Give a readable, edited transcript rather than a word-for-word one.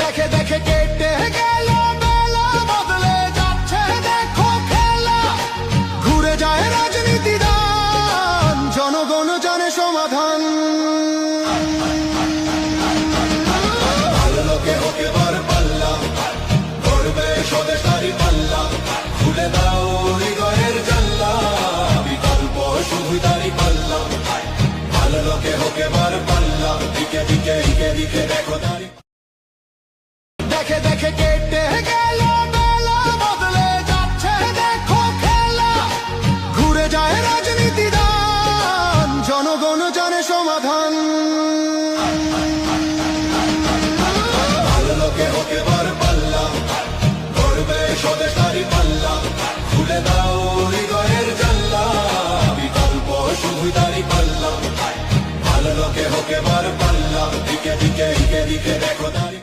দেখে দেখে কেটে গেল বেলা, বদলে যাচ্ছে দেখো খেলা। ঘুরে যায় রাজনীতি দান, জনগণ জানে সমাধান। ভালো লোকে হোক এবার পাল্লা, করবে স্বদেশারি পাল্লা। খুলে দাও হৃদয়ের জানলা, বিকল্প শুধু দাঁড়ি পাল্লা। ভালো লোকে হোক এবার পাল্লা, দিকে দিকে দিকে দিকে দেখো দাঁড়ি। দেখে দেখে কেটে গেল বেলা, বদলে যাচ্ছে দেখো খেলা। ঘুরে যায় রাজনীতি দান, জনগণ জানে সমাধান। ভালো লোকে হোক এবার পাল্লা, করবে স্বদেশারি পাল্লা। খুলে দাও হৃদয়ের জানলা, বিকল্প শুধু দাঁড়ি পাল্লা। ভালো লোকে হোক এবার পাল্লা, দিকে দিকে দিকে দিকে দেখো দাঁড়ি।